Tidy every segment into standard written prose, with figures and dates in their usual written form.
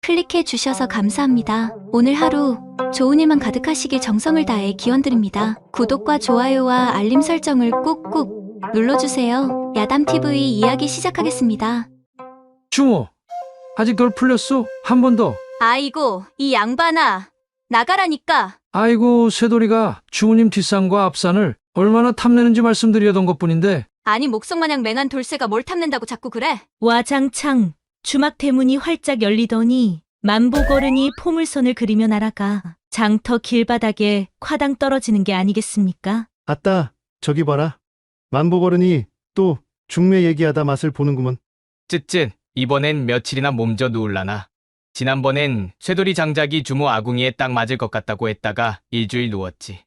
클릭해 주셔서 감사합니다. 오늘 하루 좋은 일만 가득하시길 정성을 다해 기원드립니다. 구독과 좋아요와 알림 설정을 꾹꾹 눌러주세요. 야담TV 이야기 시작하겠습니다. 주모, 아직 덜 풀렸어? 한 번 더. 아이고, 이 양반아. 나가라니까. 아이고, 쇠돌이가 주모님 뒷산과 앞산을 얼마나 탐내는지 말씀드리려던 것뿐인데. 아니 목석마냥 맹한 돌쇠가 뭘 탐낸다고 자꾸 그래? 와장창 주막 대문이 활짝 열리더니 만보거른이 포물선을 그리며 날아가 장터 길바닥에 콰당 떨어지는 게 아니겠습니까? 아따, 저기 봐라. 만보거른이 또 중매 얘기하다 맛을 보는구먼. 쯧쯧, 이번엔 며칠이나 몸져 누울라나. 지난번엔 쇠돌이 장작이 주모 아궁이에 딱 맞을 것 같다고 했다가 일주일 누웠지.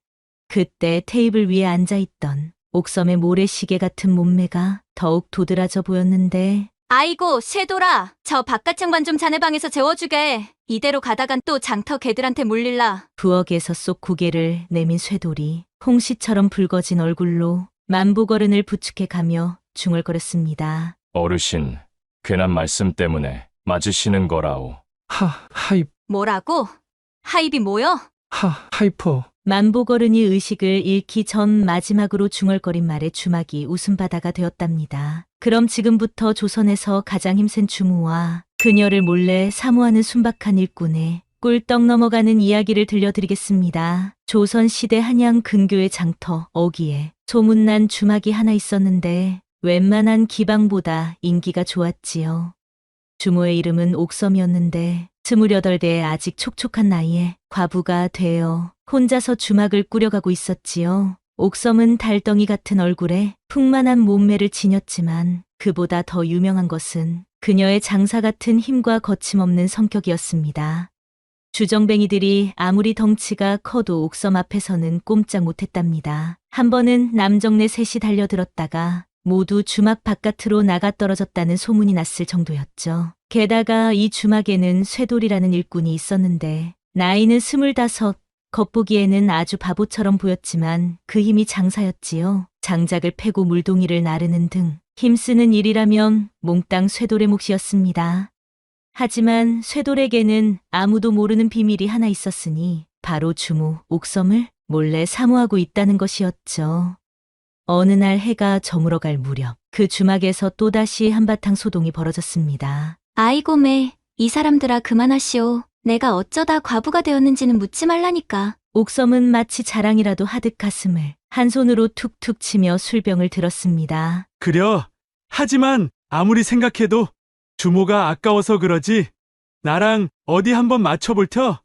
그때 테이블 위에 앉아있던 옥섬의 모래시계 같은 몸매가 더욱 도드라져 보였는데 아이고, 쇠돌아. 저 바깥 창반 좀 자네 방에서 재워주게. 이대로 가다간 또 장터 개들한테 물릴라. 부엌에서 쏙 고개를 내민 쇠돌이 홍시처럼 붉어진 얼굴로 만보거른을 부축해 가며 중얼거렸습니다. 어르신, 괜한 말씀 때문에 맞으시는 거라오. 뭐라고? 하입이 뭐여? 하이퍼. 만보거른이 의식을 잃기 전 마지막으로 중얼거린 말에 주막이 웃음바다가 되었답니다. 그럼 지금부터 조선에서 가장 힘센 주무와 그녀를 몰래 사모하는 순박한 일꾼의 꿀떡 넘어가는 이야기를 들려드리겠습니다. 조선시대 한양 근교의 장터 어기에 소문난 주막이 하나 있었는데 웬만한 기방보다 인기가 좋았지요. 주모의 이름은 옥섬이었는데 28대의 아직 촉촉한 나이에 과부가 되어 혼자서 주막을 꾸려가고 있었지요. 옥섬은 달덩이 같은 얼굴에 풍만한 몸매를 지녔지만 그보다 더 유명한 것은 그녀의 장사 같은 힘과 거침없는 성격이었습니다. 주정뱅이들이 아무리 덩치가 커도 옥섬 앞에서는 꼼짝 못했답니다. 한 번은 남정네 셋이 달려들었다가 모두 주막 바깥으로 나가 떨어졌다는 소문이 났을 정도였죠. 게다가 이 주막에는 쇠돌이라는 일꾼이 있었는데 나이는 25, 겉보기에는 아주 바보처럼 보였지만 그 힘이 장사였지요. 장작을 패고 물동이를 나르는 등 힘쓰는 일이라면 몽땅 쇠돌의 몫이었습니다. 하지만 쇠돌에게는 아무도 모르는 비밀이 하나 있었으니 바로 주모 옥섬을 몰래 사모하고 있다는 것이었죠. 어느 날 해가 저물어갈 무렵 그 주막에서 또다시 한바탕 소동이 벌어졌습니다. 아이고 매, 이 사람들아 그만하시오. 내가 어쩌다 과부가 되었는지는 묻지 말라니까. 옥섬은 마치 자랑이라도 하듯 가슴을 한 손으로 툭툭 치며 술병을 들었습니다. 그려. 하지만 아무리 생각해도 주모가 아까워서 그러지. 나랑 어디 한번 맞춰볼 터?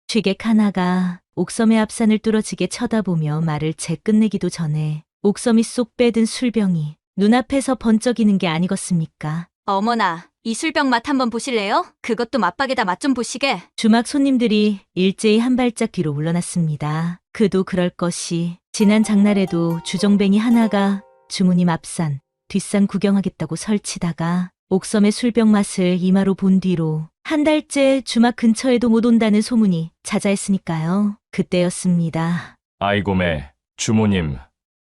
취객 하나가 옥섬의 앞산을 뚫어지게 쳐다보며 말을 채 끝내기도 전에 옥섬이 쏙 빼든 술병이 눈앞에서 번쩍이는 게 아니겠습니까? 어머나, 이 술병 맛 한번 보실래요? 그것도 맞박에다 맛 좀 보시게. 주막 손님들이 일제히 한 발짝 뒤로 물러났습니다. 그도 그럴 것이 지난 장날에도 주정뱅이 하나가 주무님 앞산, 뒷산 구경하겠다고 설치다가 옥섬의 술병 맛을 이마로 본 뒤로 한 달째 주막 근처에도 못 온다는 소문이 자자했으니까요. 그때였습니다. 아이고매, 주모님,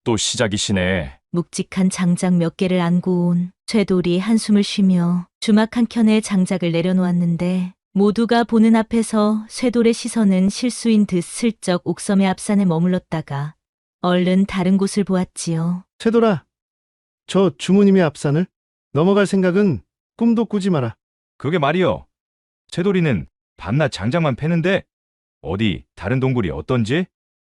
또 시작이시네. 묵직한 장작 몇 개를 안고 온 쇠돌이 한숨을 쉬며 주막 한켠에 장작을 내려놓았는데 모두가 보는 앞에서 쇠돌의 시선은 실수인 듯 슬쩍 옥섬의 앞산에 머물렀다가 얼른 다른 곳을 보았지요. 쇠돌아, 저 주모님의 앞산을 넘어갈 생각은 꿈도 꾸지 마라. 그게 말이요. 쇠돌이는 밤낮 장작만 패는데 어디 다른 동굴이 어떤지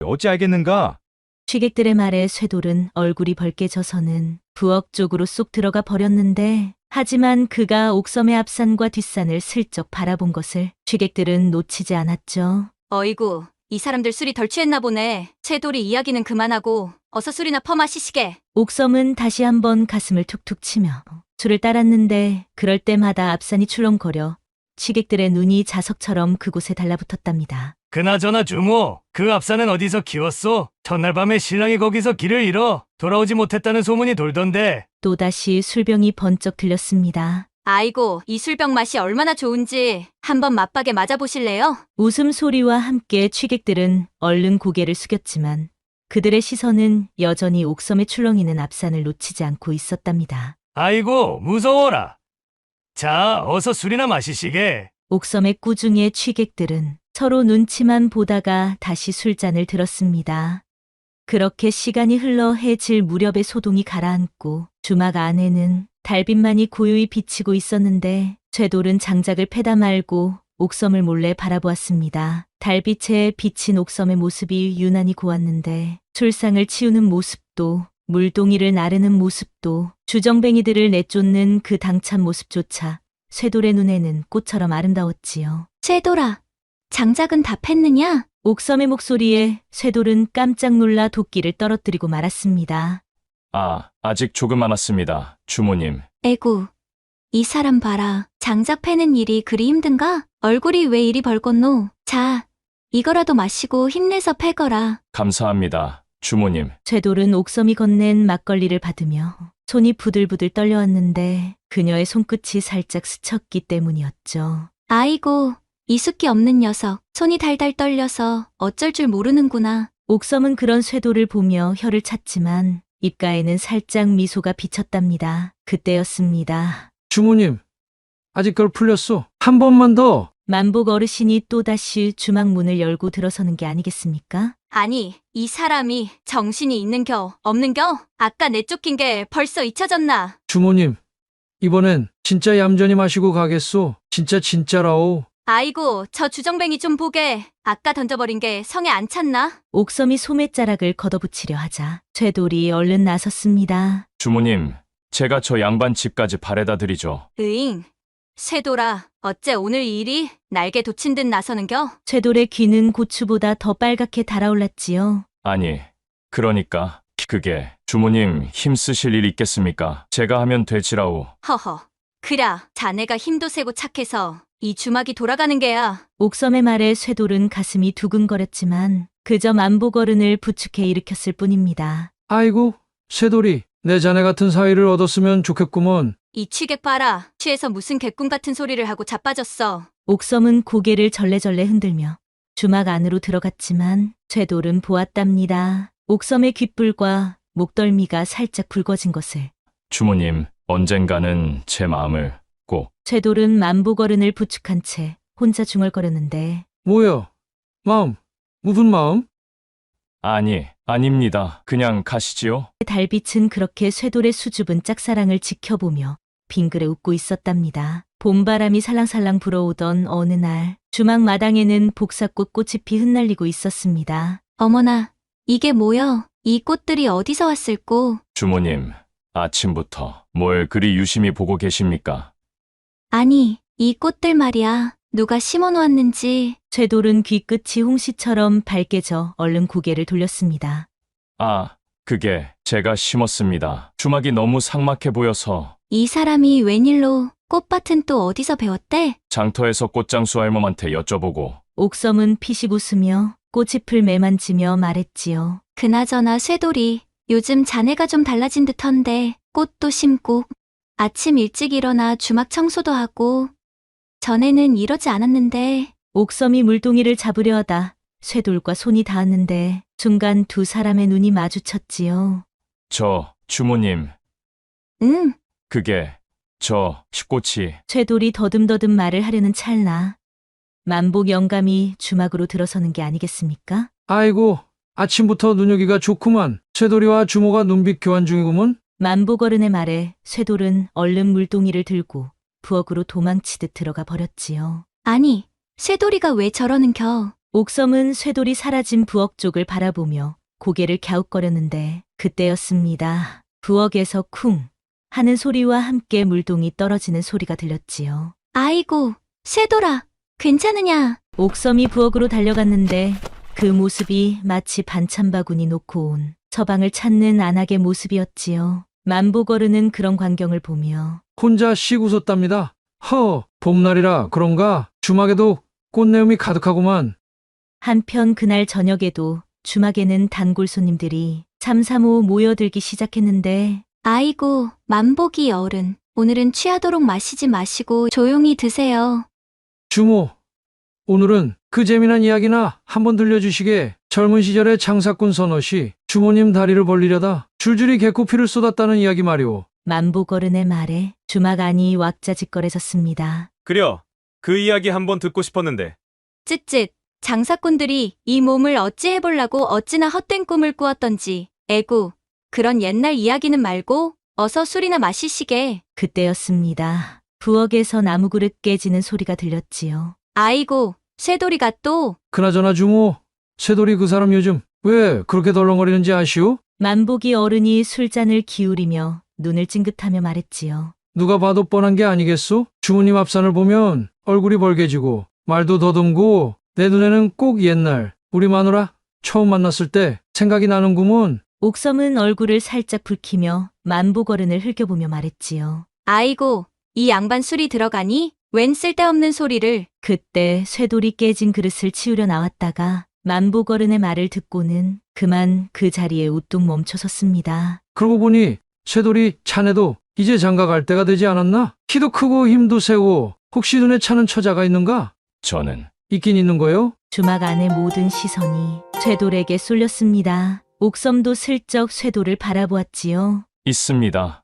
어찌 알겠는가? 취객들의 말에 쇠돌은 얼굴이 벌개져서는 부엌 쪽으로 쏙 들어가 버렸는데 하지만 그가 옥섬의 앞산과 뒷산을 슬쩍 바라본 것을 취객들은 놓치지 않았죠. 어이구, 이 사람들 술이 덜 취했나 보네. 채돌이 이야기는 그만하고 어서 술이나 퍼마시시게. 옥섬은 다시 한번 가슴을 툭툭 치며 술을 따랐는데 그럴 때마다 앞산이 출렁거려 취객들의 눈이 자석처럼 그곳에 달라붙었답니다. 그나저나 주모, 그 앞산은 어디서 키웠소? 첫날 밤에 신랑이 거기서 길을 잃어 돌아오지 못했다는 소문이 돌던데. 또다시 술병이 번쩍 들렸습니다. 아이고, 이 술병 맛이 얼마나 좋은지 한번 맛박에 맞아보실래요? 웃음소리와 함께 취객들은 얼른 고개를 숙였지만 그들의 시선은 여전히 옥섬에 출렁이는 앞산을 놓치지 않고 있었답니다. 아이고, 무서워라. 자, 어서 술이나 마시시게. 옥섬의 꾸중의 취객들은 서로 눈치만 보다가 다시 술잔을 들었습니다. 그렇게 시간이 흘러 해질 무렵에 소동이 가라앉고 주막 안에는 달빛만이 고요히 비치고 있었는데 쇠돌은 장작을 패다 말고 옥섬을 몰래 바라보았습니다. 달빛에 비친 옥섬의 모습이 유난히 고왔는데 술상을 치우는 모습도 물동이를 나르는 모습도 주정뱅이들을 내쫓는 그 당찬 모습조차 쇠돌의 눈에는 꽃처럼 아름다웠지요. 쇠돌아, 장작은 다 팼느냐? 옥섬의 목소리에 쇠돌은 깜짝 놀라 도끼를 떨어뜨리고 말았습니다. 아직 조금 남았습니다, 주모님. 에구, 이 사람 봐라. 장작 패는 일이 그리 힘든가? 얼굴이 왜 이리 벌겋노? 자, 이거라도 마시고 힘내서 패거라. 감사합니다, 주모님. 쇠돌은 옥섬이 건넨 막걸리를 받으며 손이 부들부들 떨려왔는데 그녀의 손끝이 살짝 스쳤기 때문이었죠. 아이고, 이숫기 없는 녀석. 손이 달달 떨려서 어쩔 줄 모르는구나. 옥섬은 그런 쇠돌을 보며 혀를 찼지만 입가에는 살짝 미소가 비쳤답니다. 그때였습니다. 주모님, 아직 그걸 풀렸소. 한 번만 더. 만복 어르신이 또다시 주막 문을 열고 들어서는 게 아니겠습니까? 아니, 이 사람이 정신이 있는겨, 없는겨? 아까 내쫓긴 게 벌써 잊혀졌나? 주모님, 이번엔 진짜 얌전히 마시고 가겠소. 진짜라오. 아이고, 저 주정뱅이 좀 보게. 아까 던져버린 게 성에 안 찼나? 옥섬이 소매자락을 걷어붙이려 하자 쇠돌이 얼른 나섰습니다. 주모님, 제가 저 양반 집까지 바래다 드리죠. 으잉, 쇠돌아, 어째 오늘 이 일이 날개 돋친 듯 나서는겨? 쇠돌의 귀는 고추보다 더 빨갛게 달아올랐지요. 아니, 그러니까 그게 주모님 힘쓰실 일 있겠습니까? 제가 하면 되지라오. 허허, 그라, 자네가 힘도 세고 착해서 이 주막이 돌아가는 게야. 옥섬의 말에 쇠돌은 가슴이 두근거렸지만 그저 만보거른을 부축해 일으켰을 뿐입니다. 아이고, 쇠돌이, 내 자네 같은 사위를 얻었으면 좋겠구먼. 이 취객 봐라. 취해서 무슨 개꿈 같은 소리를 하고 자빠졌어. 옥섬은 고개를 절레절레 흔들며 주막 안으로 들어갔지만 쇠돌은 보았답니다. 옥섬의 귓불과 목덜미가 살짝 붉어진 것을. 주모님, 언젠가는 제 마음을 꼭. 쇠돌은 만보거른을 부축한 채 혼자 중얼거렸는데 뭐야? 마음? 무슨 마음? 아닙니다. 그냥 가시지요. 달빛은 그렇게 쇠돌의 수줍은 짝사랑을 지켜보며 빙그레 웃고 있었답니다. 봄바람이 살랑살랑 불어오던 어느 날 주막 마당에는 복사꽃 꽃이 피 흩날리고 있었습니다. 어머나, 이게 뭐여? 이 꽃들이 어디서 왔을꼬? 주모님, 아침부터 뭘 그리 유심히 보고 계십니까? 아니, 이 꽃들 말이야. 누가 심어놓았는지. 쇠돌은 귀끝이 홍시처럼 밝게져 얼른 고개를 돌렸습니다. 그게 제가 심었습니다. 주막이 너무 삭막해 보여서. 이 사람이 웬일로 꽃밭은 또 어디서 배웠대? 장터에서 꽃장수 할멈한테 여쭤보고. 옥섬은 피식 웃으며 꽃잎을 매만지며 말했지요. 그나저나 쇠돌이, 요즘 자네가 좀 달라진 듯한데 꽃도 심고 아침 일찍 일어나 주막 청소도 하고 전에는 이러지 않았는데. 옥섬이 물동이를 잡으려 하다 쇠돌과 손이 닿았는데 순간 두 사람의 눈이 마주쳤지요. 주모님, 응, 그게 꽃이. 쇠돌이 더듬더듬 말을 하려는 찰나 만복 영감이 주막으로 들어서는 게 아니겠습니까? 아이고, 아침부터 눈여기가 좋구만. 쇠돌이와 주모가 눈빛 교환 중이구먼. 만복 어른의 말에 쇠돌은 얼른 물동이를 들고 부엌으로 도망치듯 들어가 버렸지요. 아니, 쇠돌이가 왜 저러는겨? 옥섬은 쇠돌이 사라진 부엌 쪽을 바라보며 고개를 갸웃거렸는데 그때였습니다. 부엌에서 쿵 하는 소리와 함께 물동이 떨어지는 소리가 들렸지요. 아이고, 쇠돌아, 괜찮으냐? 옥섬이 부엌으로 달려갔는데 그 모습이 마치 반찬 바구니 놓고 온 처방을 찾는 안악의 모습이었지요. 만보거르는 그런 광경을 보며 혼자 씩 웃었답니다. 봄날이라 그런가? 주막에도 꽃내음이 가득하구만. 한편 그날 저녁에도 주막에는 단골 손님들이 삼삼오오 모여들기 시작했는데 아이고, 만복이 어른, 오늘은 취하도록 마시지 마시고 조용히 드세요. 주모, 오늘은 그 재미난 이야기나 한번 들려주시게. 젊은 시절의 장사꾼 선옷이 주모님 다리를 벌리려다 줄줄이 개코피를 쏟았다는 이야기 말이오. 만보거른의 말에 주막 안이 왁자지껄해졌습니다. 그려, 그 이야기 한번 듣고 싶었는데. 쯧쯧. 장사꾼들이 이 몸을 어찌 해보려고 어찌나 헛된 꿈을 꾸었던지. 에구. 그런 옛날 이야기는 말고 어서 술이나 마시시게. 그때였습니다. 부엌에서 나무 그릇 깨지는 소리가 들렸지요. 아이고, 쇠돌이가 또. 그나저나 주모, 쇠돌이 그 사람 요즘 왜 그렇게 덜렁거리는지 아시오? 만복이 어른이 술잔을 기울이며 눈을 찡긋하며 말했지요. 누가 봐도 뻔한 게 아니겠소? 주모님 앞산을 보면 얼굴이 벌개지고 말도 더듬고 내 눈에는 꼭 옛날 우리 마누라 처음 만났을 때 생각이 나는구먼. 옥섬은 얼굴을 살짝 붉히며 만복 어른을 흘겨보며 말했지요. 아이고, 이 양반 술이 들어가니? 웬 쓸데없는 소리를. 그때 쇠돌이 깨진 그릇을 치우려 나왔다가 만복 어른의 말을 듣고는 그만 그 자리에 우뚝 멈춰섰습니다. 그러고 보니 쇠돌이 자네도 이제 장가 갈 때가 되지 않았나? 키도 크고 힘도 세고 혹시 눈에 차는 처자가 있는가? 저는 있긴 있는 거요? 주막 안의 모든 시선이 쇠돌에게 쏠렸습니다. 옥섬도 슬쩍 쇠돌을 바라보았지요. 있습니다.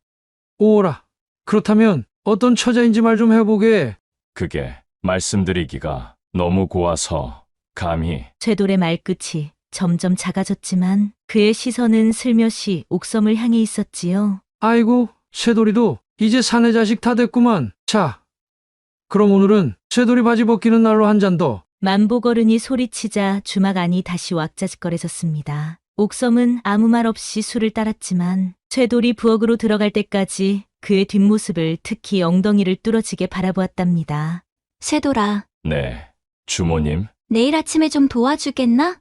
오라. 그렇다면 어떤 처자인지 말 좀 해보게. 그게 말씀드리기가 너무 고와서 감히. 쇠돌의 말끝이 점점 작아졌지만 그의 시선은 슬며시 옥섬을 향해 있었지요. 아이고, 쇠돌이도 이제 사내 자식 다 됐구만. 자, 그럼 오늘은 쇠돌이 바지 벗기는 날로 한 잔 더. 만복 어른이 소리치자 주막 안이 다시 왁자지껄해졌습니다. 옥섬은 아무 말 없이 술을 따랐지만 쇠돌이 부엌으로 들어갈 때까지 그의 뒷모습을 특히 엉덩이를 뚫어지게 바라보았답니다. 쇠돌아, 네, 주모님. 내일 아침에 좀 도와주겠나?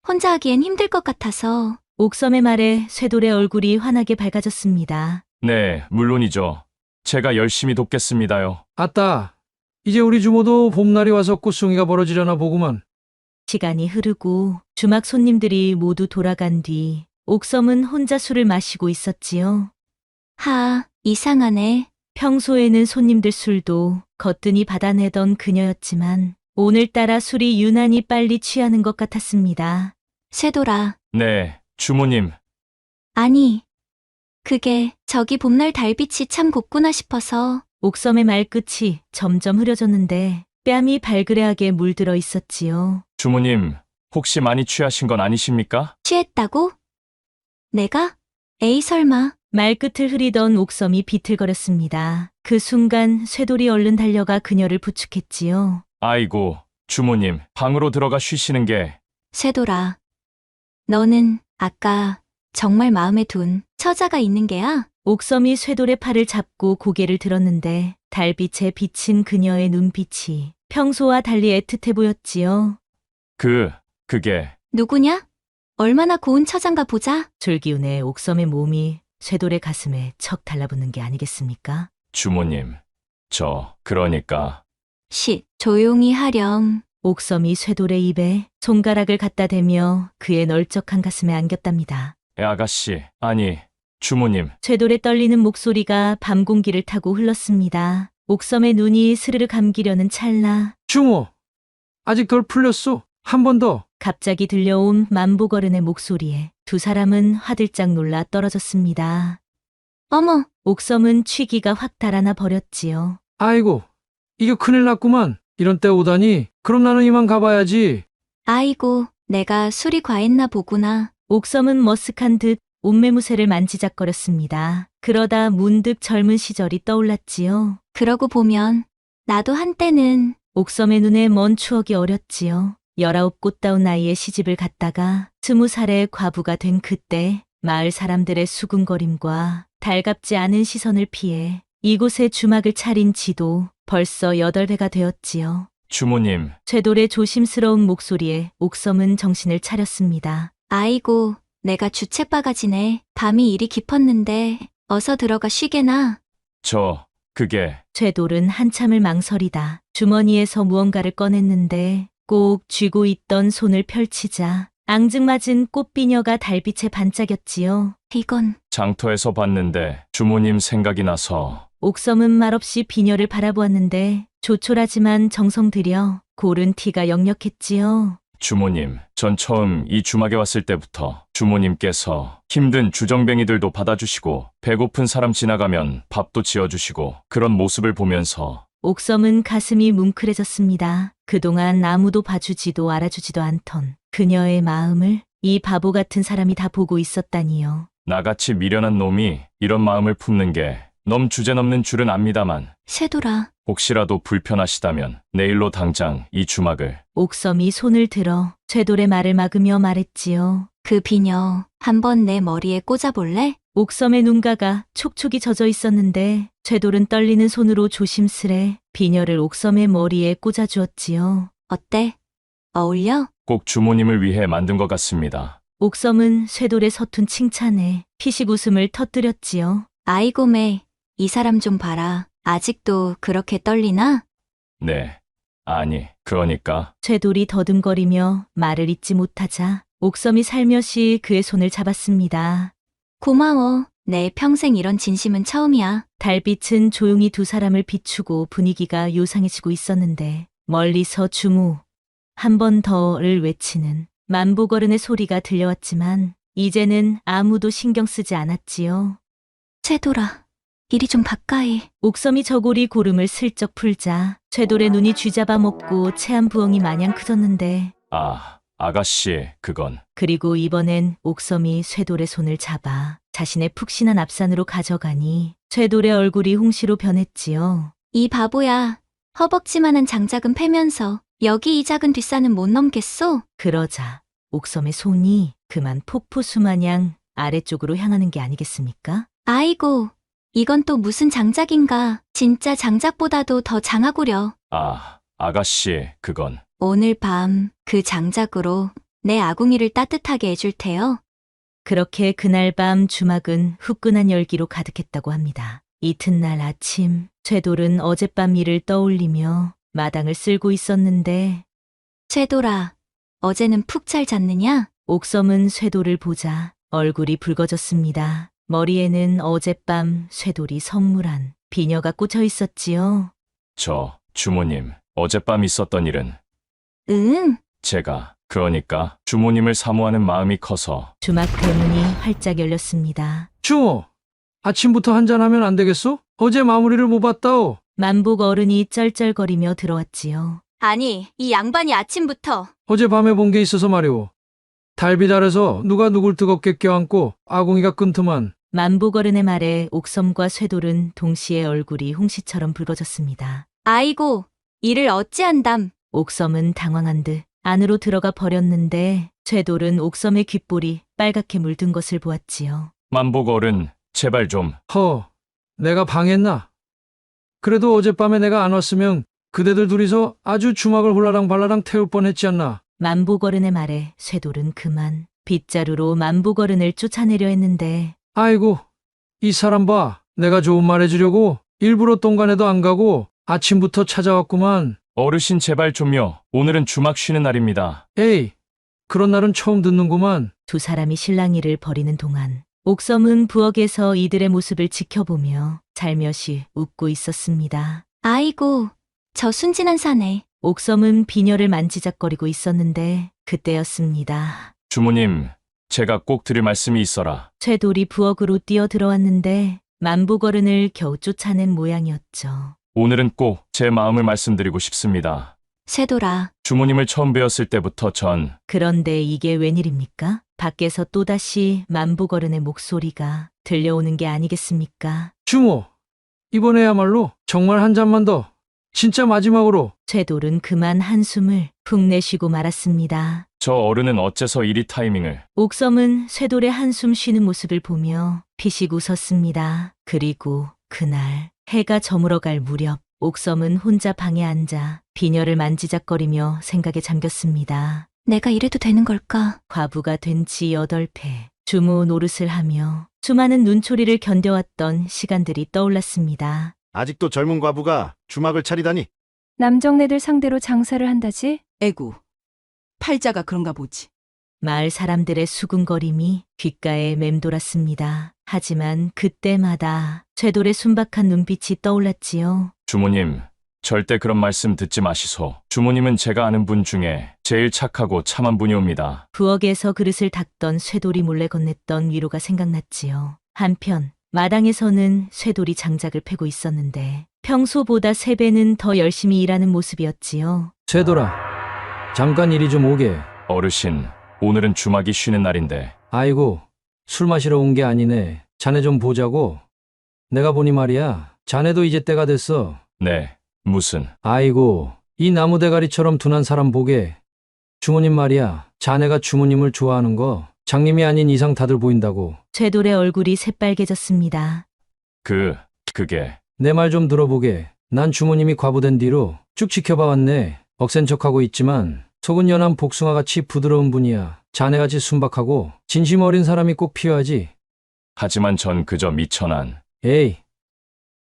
혼자 하기엔 힘들 것 같아서. 옥섬의 말에 쇠돌의 얼굴이 환하게 밝아졌습니다. 네, 물론이죠. 제가 열심히 돕겠습니다요. 아따, 이제 우리 주모도 봄날이 와서 꽃송이가 벌어지려나 보구만. 시간이 흐르고 주막 손님들이 모두 돌아간 뒤 옥섬은 혼자 술을 마시고 있었지요. 하, 이상하네. 평소에는 손님들 술도 거뜬히 받아내던 그녀였지만 오늘따라 술이 유난히 빨리 취하는 것 같았습니다. 쇠돌아, 네, 주모님. 아니. 그게 저기 봄날 달빛이 참 곱구나 싶어서. 옥섬의 말끝이 점점 흐려졌는데 뺨이 발그레하게 물들어 있었지요. 주모님, 혹시 많이 취하신 건 아니십니까? 취했다고? 내가? 에이 설마. 말끝을 흐리던 옥섬이 비틀거렸습니다. 그 순간 쇠돌이 얼른 달려가 그녀를 부축했지요. 아이고, 주모님, 방으로 들어가 쉬시는 게. 쇠돌아. 너는 아까 정말 마음에 둔 처자가 있는 게야? 옥섬이 쇠돌의 팔을 잡고 고개를 들었는데 달빛에 비친 그녀의 눈빛이 평소와 달리 애틋해 보였지요. 그게. 누구냐? 얼마나 고운 처잔가 보자. 졸기운에 옥섬의 몸이 쇠돌의 가슴에 척 달라붙는 게 아니겠습니까? 주모님, 그러니까. 조용히 하렴. 옥섬이 쇠돌의 입에 손가락을 갖다 대며 그의 널쩍한 가슴에 안겼답니다. 아가씨, 아니, 주모님. 쇠돌의 떨리는 목소리가 밤 공기를 타고 흘렀습니다. 옥섬의 눈이 스르르 감기려는 찰나 주모, 아직 덜 풀렸소. 한 번 더. 갑자기 들려온 만복 어른의 목소리에 두 사람은 화들짝 놀라 떨어졌습니다. 어머, 옥섬은 취기가 확 달아나 버렸지요. 아이고, 이게 큰일 났구만. 이런 때 오다니. 그럼 나는 이만 가봐야지. 아이고, 내가 술이 과했나 보구나. 옥섬은 머쓱한 듯 옷매무새를 만지작거렸습니다. 그러다 문득 젊은 시절이 떠올랐지요. 그러고 보면 나도 한때는. 옥섬의 눈에 먼 추억이 어렸지요. 19 꽃다운 나이에 시집을 갔다가 20살에 과부가 된 그때 마을 사람들의 수군거림과 달갑지 않은 시선을 피해 이곳에 주막을 차린 지도 벌써 8회가 되었지요. 주모님. 쇠돌의 조심스러운 목소리에 옥섬은 정신을 차렸습니다. 아이고, 내가 주책바가지네. 밤이 이리 깊었는데 어서 들어가 쉬게나. 그게. 쇠돌은 한참을 망설이다 주머니에서 무언가를 꺼냈는데 꼭 쥐고 있던 손을 펼치자 앙증맞은 꽃비녀가 달빛에 반짝였지요. 이건. 장터에서 봤는데 주모님 생각이 나서. 옥섬은 말없이 비녀를 바라보았는데 조촐하지만 정성 들여 고른 티가 역력했지요. 주모님, 전 처음 이 주막에 왔을 때부터 주모님께서 힘든 주정뱅이들도 받아주시고 배고픈 사람 지나가면 밥도 지어주시고 그런 모습을 보면서 옥섬은 가슴이 뭉클해졌습니다. 그동안 아무도 봐주지도 알아주지도 않던 그녀의 마음을 이 바보 같은 사람이 다 보고 있었다니요. 나같이 미련한 놈이 이런 마음을 품는 게 너무 주제넘는 줄은 압니다만 쇠돌아, 혹시라도 불편하시다면 내일로 당장 이 주막을. 옥섬이 손을 들어 쇠돌의 말을 막으며 말했지요. 그 비녀 한번 내 머리에 꽂아볼래? 옥섬의 눈가가 촉촉이 젖어 있었는데 쇠돌은 떨리는 손으로 조심스레 비녀를 옥섬의 머리에 꽂아주었지요. 어때? 어울려? 꼭 주모님을 위해 만든 것 같습니다. 옥섬은 쇠돌의 서툰 칭찬에 피식 웃음을 터뜨렸지요. 아이고 매, 이 사람 좀 봐라. 아직도 그렇게 떨리나? 네. 아니, 그러니까 쇠돌이 더듬거리며 말을 잇지 못하자 옥섬이 살며시 그의 손을 잡았습니다. 고마워. 내 평생 이런 진심은 처음이야. 달빛은 조용히 두 사람을 비추고 분위기가 요상해지고 있었는데 멀리서 주무 한 번 더를 외치는 만보거른의 소리가 들려왔지만 이제는 아무도 신경 쓰지 않았지요. 쇠돌아, 이리 좀 가까이. 옥섬이 저고리 고름을 슬쩍 풀자 쇠돌의 눈이 쥐잡아 먹고 체한 부엉이 마냥 커졌는데 아, 아가씨, 그건 그리고 이번엔 옥섬이 쇠돌의 손을 잡아 자신의 푹신한 앞산으로 가져가니 쇠돌의 얼굴이 홍시로 변했지요. 이 바보야. 허벅지만한 장작은 패면서 여기 이 작은 뒷산은 못 넘겠소? 그러자 옥섬의 손이 그만 폭포수 마냥 아래쪽으로 향하는 게 아니겠습니까? 아이고, 이건 또 무슨 장작인가. 진짜 장작보다도 더 장하구려. 아, 아가씨, 그건 오늘 밤 그 장작으로 내 아궁이를 따뜻하게 해줄 테요. 그렇게 그날 밤 주막은 후끈한 열기로 가득했다고 합니다. 이튿날 아침 쇠돌은 어젯밤 일을 떠올리며 마당을 쓸고 있었는데 쇠돌아, 어제는 푹 잘 잤느냐? 옥섬은 쇠돌을 보자 얼굴이 붉어졌습니다. 머리에는 어젯밤 쇠돌이 선물한 비녀가 꽂혀 있었지요. 저 주모님, 어젯밤 있었던 일은 응. 제가 그러니까 주모님을 사모하는 마음이 커서 주막 대문이 활짝 열렸습니다. 주모, 아침부터 한잔하면 안 되겠소? 어제 마무리를 못 봤다오. 만복 어른이 쩔쩔거리며 들어왔지요. 아니, 이 양반이 아침부터. 어젯밤에 본 게 있어서 말이오. 달빛 아래서 누가 누굴 뜨겁게 껴안고 아궁이가 끈트만. 만복 어른의 말에 옥섬과 쇠돌은 동시에 얼굴이 홍시처럼 붉어졌습니다. 아이고, 이를 어찌한담. 옥섬은 당황한 듯 안으로 들어가 버렸는데 쇠돌은 옥섬의 귓볼이 빨갛게 물든 것을 보았지요. 만복 어른, 제발 좀. 내가 방했나? 그래도 어젯밤에 내가 안 왔으면 그대들 둘이서 아주 주막을 홀라당 태울 뻔했지 않나? 만복 어른의 말에 쇠돌은 그만 빗자루로 만복 어른을 쫓아내려 했는데 아이고, 이 사람 봐. 내가 좋은 말 해주려고 일부러 똥간에도 안 가고 아침부터 찾아왔구만. 어르신 제발 좀요. 오늘은 주막 쉬는 날입니다. 에이, 그런 날은 처음 듣는구만. 두 사람이 실랑이를 벌이는 동안 옥섬은 부엌에서 이들의 모습을 지켜보며 살며시 웃고 있었습니다. 아이고, 저 순진한 사내. 옥섬은 비녀를 만지작거리고 있었는데 그때였습니다. 주모님, 제가 꼭 드릴 말씀이 있어라. 쇠돌이 부엌으로 뛰어들어왔는데 만복 어른을 겨우 쫓아낸 모양이었죠. 오늘은 꼭 제 마음을 말씀드리고 싶습니다. 쇠돌아, 주모님을 처음 뵈었을 때부터 전 그런데 이게 웬일입니까? 밖에서 또다시 만복 어른의 목소리가 들려오는 게 아니겠습니까? 주모, 이번에야말로 정말 한 잔만 더. 진짜 마지막으로. 쇠돌은 그만 한숨을 푹 내쉬고 말았습니다. 저 어른은 어째서 이리 타이밍을. 옥섬은 쇠돌의 한숨 쉬는 모습을 보며 피식 웃었습니다. 그리고 그날 해가 저물어갈 무렵 옥섬은 혼자 방에 앉아 비녀를 만지작거리며 생각에 잠겼습니다. 내가 이래도 되는 걸까? 과부가 된 지 8배, 주무 노릇을 하며 수많은 눈초리를 견뎌왔던 시간들이 떠올랐습니다. 아직도 젊은 과부가 주막을 차리다니. 남정네들 상대로 장사를 한다지? 에구, 팔자가 그런가 보지. 마을 사람들의 수군거림이 귓가에 맴돌았습니다. 하지만 그때마다 쇠돌의 순박한 눈빛이 떠올랐지요. 주모님, 절대 그런 말씀 듣지 마시소. 주모님은 제가 아는 분 중에 제일 착하고 참한 분이옵니다. 부엌에서 그릇을 닦던 쇠돌이 몰래 건넸던 위로가 생각났지요. 한편 마당에서는 쇠돌이 장작을 패고 있었는데 평소보다 3배는 더 열심히 일하는 모습이었지요. 쇠돌아, 잠깐 이리 좀 오게. 어르신, 오늘은 주막이 쉬는 날인데. 아이고, 술 마시러 온 게 아니네. 자네 좀 보자고. 내가 보니 말이야, 자네도 이제 때가 됐어. 네, 무슨. 아이고, 이 나무 대가리처럼 둔한 사람 보게. 주모님 말이야, 자네가 주모님을 좋아하는 거 장님이 아닌 이상 다들 보인다고. 쇠돌의 얼굴이 새빨개졌습니다. 그게. 내 말 좀 들어보게. 난 주모님이 과부된 뒤로 쭉 지켜봐왔네. 억센 척하고 있지만 속은 연한 복숭아같이 부드러운 분이야. 자네같이 순박하고 진심 어린 사람이 꼭 필요하지. 하지만 전 그저 미천한. 에이,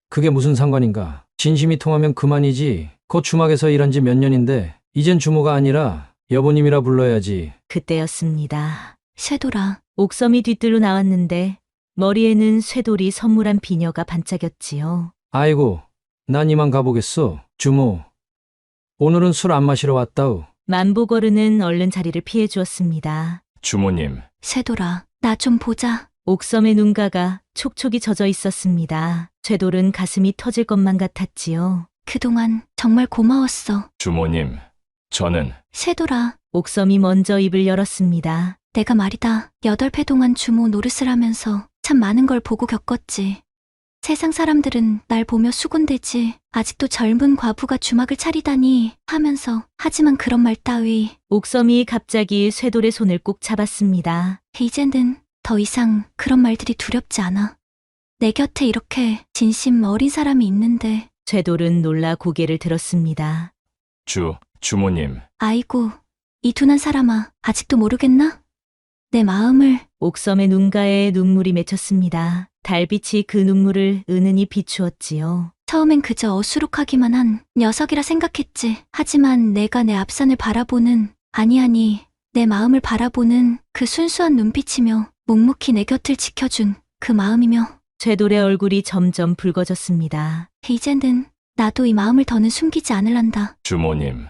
그게 무슨 상관인가. 진심이 통하면 그만이지. 곧 주막에서 일한 지 몇 년인데 이젠 주모가 아니라 여보님이라 불러야지. 그때였습니다. 쇠돌아, 옥섬이 뒤뜰로 나왔는데 머리에는 쇠돌이 선물한 비녀가 반짝였지요. 아이고, 난 이만 가보겠소. 주모, 오늘은 술 안 마시러 왔다우. 만보거르는 얼른 자리를 피해 주었습니다. 주모님, 쇠돌아, 나 좀 보자. 옥섬의 눈가가 촉촉이 젖어 있었습니다. 쇠돌은 가슴이 터질 것만 같았지요. 그동안 정말 고마웠어. 주모님, 저는. 쇠돌아, 옥섬이 먼저 입을 열었습니다. 내가 말이다. 8회 동안 주모 노릇을 하면서 참 많은 걸 보고 겪었지. 세상 사람들은 날 보며 수군대지. 아직도 젊은 과부가 주막을 차리다니 하면서 하지만 그런 말 따위. 옥섬이 갑자기 쇠돌의 손을 꼭 잡았습니다. 이제는 더 이상 그런 말들이 두렵지 않아. 내 곁에 이렇게 진심 어린 사람이 있는데. 쇠돌은 놀라 고개를 들었습니다. 주모님. 아이고, 이 둔한 사람아, 아직도 모르겠나? 내 마음을. 옥섬의 눈가에 눈물이 맺혔습니다. 달빛이 그 눈물을 은은히 비추었지요. 처음엔 그저 어수룩하기만 한 녀석이라 생각했지. 하지만 내가 내 앞산을 바라보는, 아니, 내 마음을 바라보는 그 순수한 눈빛이며 묵묵히 내 곁을 지켜준 그 마음이며. 쇠돌의 얼굴이 점점 붉어졌습니다. 이제는 나도 이 마음을 더는 숨기지 않을란다. 주모님,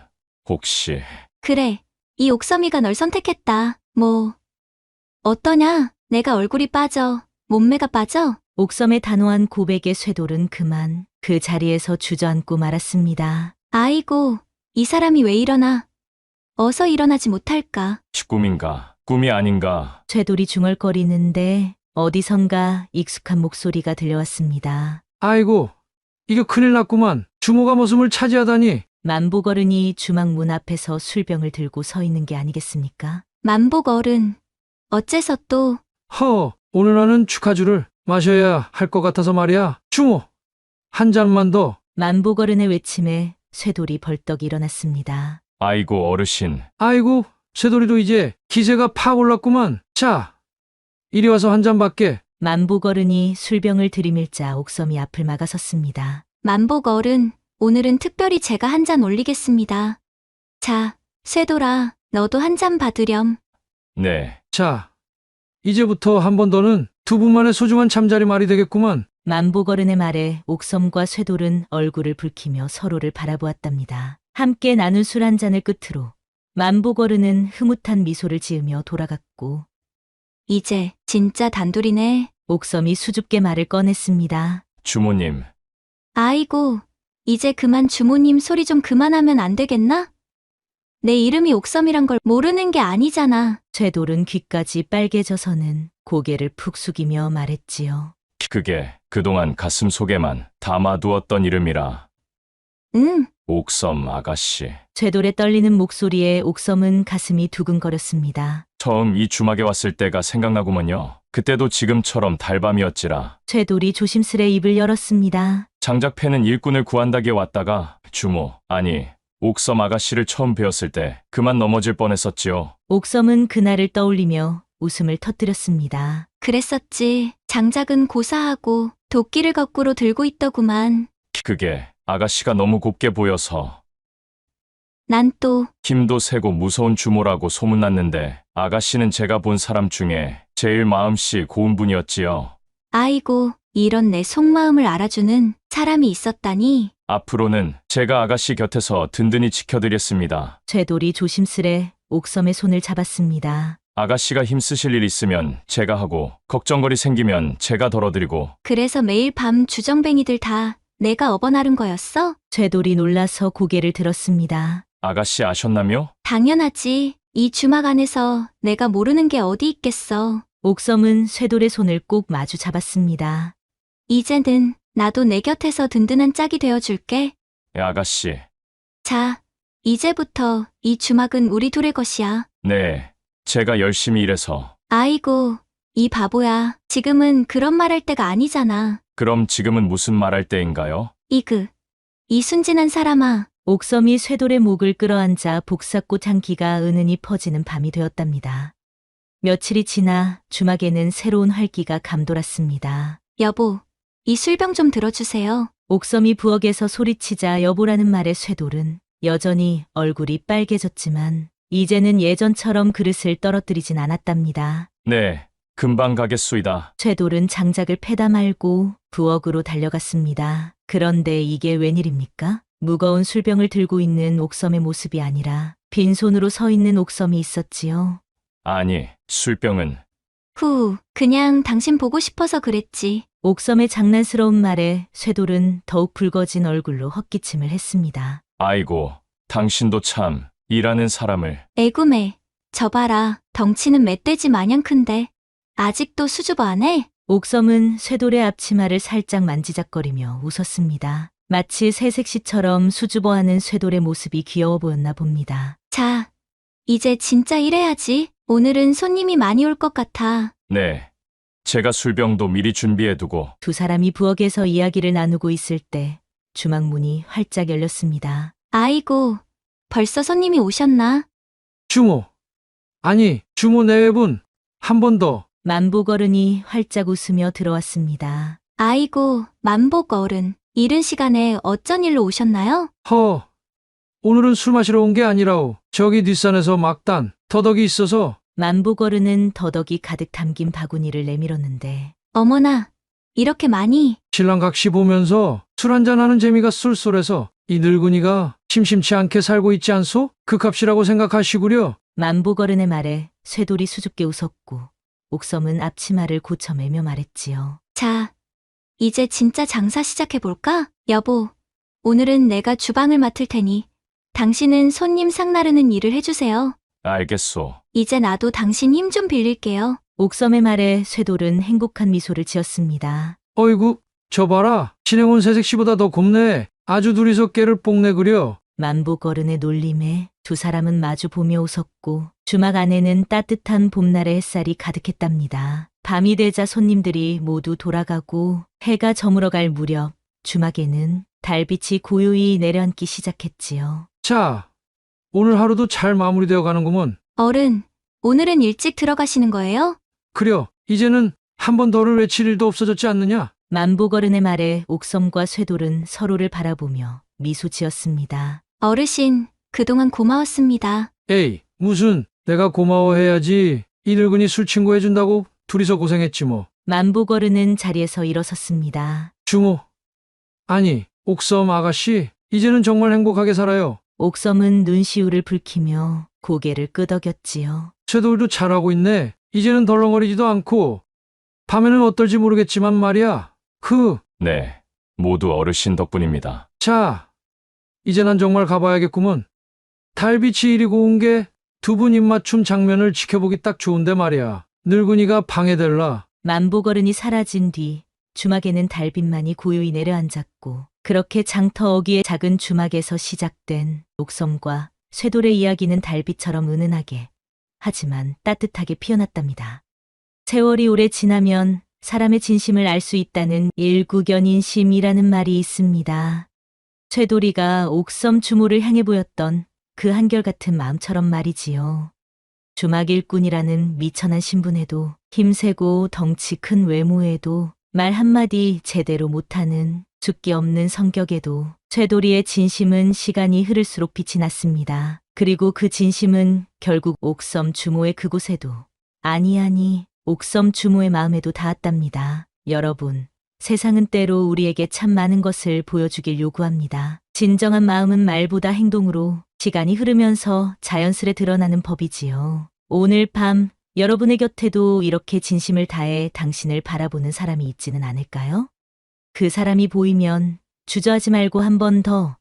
혹시. 그래, 이 옥섬이가 널 선택했다. 뭐 어떠냐? 내가 얼굴이 빠져, 몸매가 빠져? 옥섬의 단호한 고백에 쇠돌은 그만 그 자리에서 주저앉고 말았습니다. 아이고, 이 사람이 왜 이러나? 어서 일어나지 못할까? 꿈인가? 꿈이 아닌가? 쇠돌이 중얼거리는데 어디선가 익숙한 목소리가 들려왔습니다. 아이고, 이거 큰일 났구만. 주모가 머슴을 차지하다니. 만보거른이 주막 문 앞에서 술병을 들고 서 있는 게 아니겠습니까? 만보거른, 어째서 또? 오늘 나는 축하주를 마셔야 할 것 같아서 말이야. 주모, 한 잔만 더. 만보거른의 외침에 쇠돌이 벌떡 일어났습니다. 아이고, 어르신. 아이고, 쇠돌이도 이제 기세가 팍 올랐구만. 자, 이리 와서 한 잔 받게. 만보거른이 술병을 들이밀자 옥섬이 앞을 막아섰습니다. 만보거른, 오늘은 특별히 제가 한 잔 올리겠습니다. 자, 쇠돌아, 너도 한 잔 받으렴. 네. 자, 이제부터 한 번 더는 두 분만의 소중한 잠자리 말이 되겠구만. 만보거른의 말에 옥섬과 쇠돌은 얼굴을 붉히며 서로를 바라보았답니다. 함께 나눈 술 한 잔을 끝으로 만보거른은 흐뭇한 미소를 지으며 돌아갔고, 이제 진짜 단둘이네. 옥섬이 수줍게 말을 꺼냈습니다. 주모님. 아이고, 이제 그만 주모님 소리 좀 그만하면 안 되겠나? 내 이름이 옥섬이란 걸 모르는 게 아니잖아. 쇠돌은 귀까지 빨개져서는 고개를 푹 숙이며 말했지요. 그게 그동안 가슴 속에만 담아두었던 이름이라. 응. 옥섬 아가씨. 쇠돌의 떨리는 목소리에 옥섬은 가슴이 두근거렸습니다. 처음 이 주막에 왔을 때가 생각나구먼요. 그때도 지금처럼 달밤이었지라. 쇠돌이 조심스레 입을 열었습니다. 장작 패는 일꾼을 구한다기에 왔다가 주모, 아니 옥섬 아가씨를 처음 뵈었을 때 그만 넘어질 뻔했었지요. 옥섬은 그날을 떠올리며 웃음을 터뜨렸습니다. 그랬었지. 장작은 고사하고 도끼를 거꾸로 들고 있더구만. 그게 아가씨가 너무 곱게 보여서. 난 또 힘도 세고 무서운 주모라고 소문났는데 아가씨는 제가 본 사람 중에 제일 마음씨 고운 분이었지요. 아이고, 이런 내 속마음을 알아주는 사람이 있었다니. 앞으로는 제가 아가씨 곁에서 든든히 지켜드렸습니다. 쇠돌이 조심스레 옥섬의 손을 잡았습니다. 아가씨가 힘쓰실 일 있으면 제가 하고 걱정거리 생기면 제가 덜어드리고. 그래서 매일 밤 주정뱅이들 다 내가 업어나른 거였어? 쇠돌이 놀라서 고개를 들었습니다. 아가씨 아셨나며? 당연하지. 이 주막 안에서 내가 모르는 게 어디 있겠어. 옥섬은 쇠돌의 손을 꼭 마주 잡았습니다. 이제는 나도 내 곁에서 든든한 짝이 되어줄게. 아가씨. 자, 이제부터 이 주막은 우리 둘의 것이야. 네. 제가 열심히 일해서. 아이고, 이 바보야. 지금은 그런 말 할 때가 아니잖아. 그럼 지금은 무슨 말할 때인가요? 이 순진한 사람아. 옥섬이 쇠돌의 목을 끌어안자 복사꽃 향기가 은은히 퍼지는 밤이 되었답니다. 며칠이 지나 주막에는 새로운 활기가 감돌았습니다. 여보, 이 술병 좀 들어주세요. 옥섬이 부엌에서 소리치자 여보라는 말에 쇠돌은 여전히 얼굴이 빨개졌지만 이제는 예전처럼 그릇을 떨어뜨리진 않았답니다. 네. 금방 가겠소이다. 쇠돌은 장작을 패다 말고 부엌으로 달려갔습니다. 그런데 이게 웬일입니까? 무거운 술병을 들고 있는 옥섬의 모습이 아니라 빈손으로 서 있는 옥섬이 있었지요. 아니, 술병은. 그냥 당신 보고 싶어서 그랬지. 옥섬의 장난스러운 말에 쇠돌은 더욱 붉어진 얼굴로 헛기침을 했습니다. 아이고, 당신도 참 일하는 사람을. 애구매, 저 봐라. 덩치는 멧돼지 마냥 큰데. 아직도 수줍어 안 해? 옥섬은 쇠돌의 앞치마를 살짝 만지작거리며 웃었습니다. 마치 새색시처럼 수줍어하는 쇠돌의 모습이 귀여워 보였나 봅니다. 자, 이제 진짜 일해야지. 오늘은 손님이 많이 올 것 같아. 네. 제가 술병도 미리 준비해두고. 두 사람이 부엌에서 이야기를 나누고 있을 때 주막 문이 활짝 열렸습니다. 아이고, 벌써 손님이 오셨나? 주모. 아니, 주모 내외분. 한 번 더. 만복 어른이 활짝 웃으며 들어왔습니다. 아이고, 만복 어른. 이른 시간에 어쩐 일로 오셨나요? 오늘은 술 마시러 온 게 아니라오. 저기 뒷산에서 막단, 더덕이 있어서. 만복 어른은 더덕이 가득 담긴 바구니를 내밀었는데 어머나, 이렇게 많이. 신랑 각시 보면서 술 한잔하는 재미가 쏠쏠해서 이 늙은이가 심심치 않게 살고 있지 않소? 그 값이라고 생각하시구려. 만복 어른의 말에 쇠돌이 수줍게 웃었고 옥섬은 앞치마를 고쳐매며 말했지요. 자, 이제 진짜 장사 시작해볼까? 여보, 오늘은 내가 주방을 맡을 테니 당신은 손님 상 나르는 일을 해주세요. 알겠소. 이제 나도 당신 힘 좀 빌릴게요. 옥섬의 말에 쇠돌은 행복한 미소를 지었습니다. 어이구, 저 봐라. 진행 온 새색시보다 더 곱네. 아주 둘이서 깨를 뽕내 그려. 만복 어른의 놀림에 두 사람은 마주 보며 웃었고 주막 안에는 따뜻한 봄날의 햇살이 가득했답니다. 밤이 되자 손님들이 모두 돌아가고 해가 저물어갈 무렵 주막에는 달빛이 고요히 내려앉기 시작했지요. 자, 오늘 하루도 잘 마무리되어 가는구먼. 어른, 오늘은 일찍 들어가시는 거예요? 그려, 이제는 한 번 더를 외칠 일도 없어졌지 않느냐? 만복 어른의 말에 옥섬과 쇠돌은 서로를 바라보며 미소 지었습니다. 어르신, 그동안 고마웠습니다. 에이, 무슨, 내가 고마워해야지. 이 늙은이 술 친구 해준다고 둘이서 고생했지 뭐. 만복 어른은 자리에서 일어섰습니다. 주모. 아니, 옥섬 아가씨, 이제는 정말 행복하게 살아요. 옥섬은 눈시울을 붉히며 고개를 끄덕였지요. 쇠돌도 잘하고 있네. 이제는 덜렁거리지도 않고. 밤에는 어떨지 모르겠지만 말이야. 네. 모두 어르신 덕분입니다. 자, 이제 난 정말 가봐야겠구먼. 달빛이 이리 고운 게 두 분 입맞춤 장면을 지켜보기 딱 좋은데 말이야. 늙은이가 방해될라. 만복 어른이 사라진 뒤 주막에는 달빛만이 고요히 내려앉았고 그렇게 장터 어귀의 작은 주막에서 시작된 옥섬과 쇠돌의 이야기는 달빛처럼 은은하게 하지만 따뜻하게 피어났답니다. 세월이 오래 지나면 사람의 진심을 알 수 있다는 일구견인심이라는 말이 있습니다. 쇠돌이가 옥섬 주모를 향해 보였던 그 한결같은 마음처럼 말이지요. 주막 일꾼이라는 미천한 신분에도 힘세고 덩치 큰 외모에도 말 한마디 제대로 못하는 숫기 없는 성격에도 쇠돌이의 진심은 시간이 흐를수록 빛이 났습니다. 그리고 그 진심은 결국 옥섬 주모의 그곳에도 아니 옥섬 주모의 마음에도 닿았답니다. 여러분, 세상은 때로 우리에게 참 많은 것을 보여주길 요구합니다. 진정한 마음은 말보다 행동으로 시간이 흐르면서 자연스레 드러나는 법이지요. 오늘 밤 여러분의 곁에도 이렇게 진심을 다해 당신을 바라보는 사람이 있지는 않을까요? 그 사람이 보이면 주저하지 말고 한 번 더,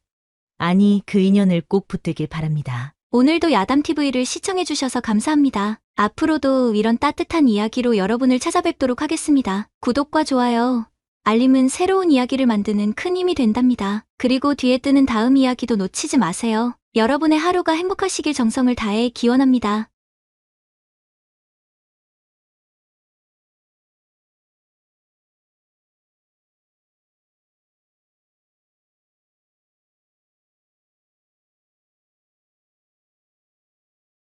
아니 그 인연을 꼭 붙들길 바랍니다. 오늘도 야담TV를 시청해주셔서 감사합니다. 앞으로도 이런 따뜻한 이야기로 여러분을 찾아뵙도록 하겠습니다. 구독과 좋아요, 알림은 새로운 이야기를 만드는 큰 힘이 된답니다. 그리고 뒤에 뜨는 다음 이야기도 놓치지 마세요. 여러분의 하루가 행복하시길 정성을 다해 기원합니다.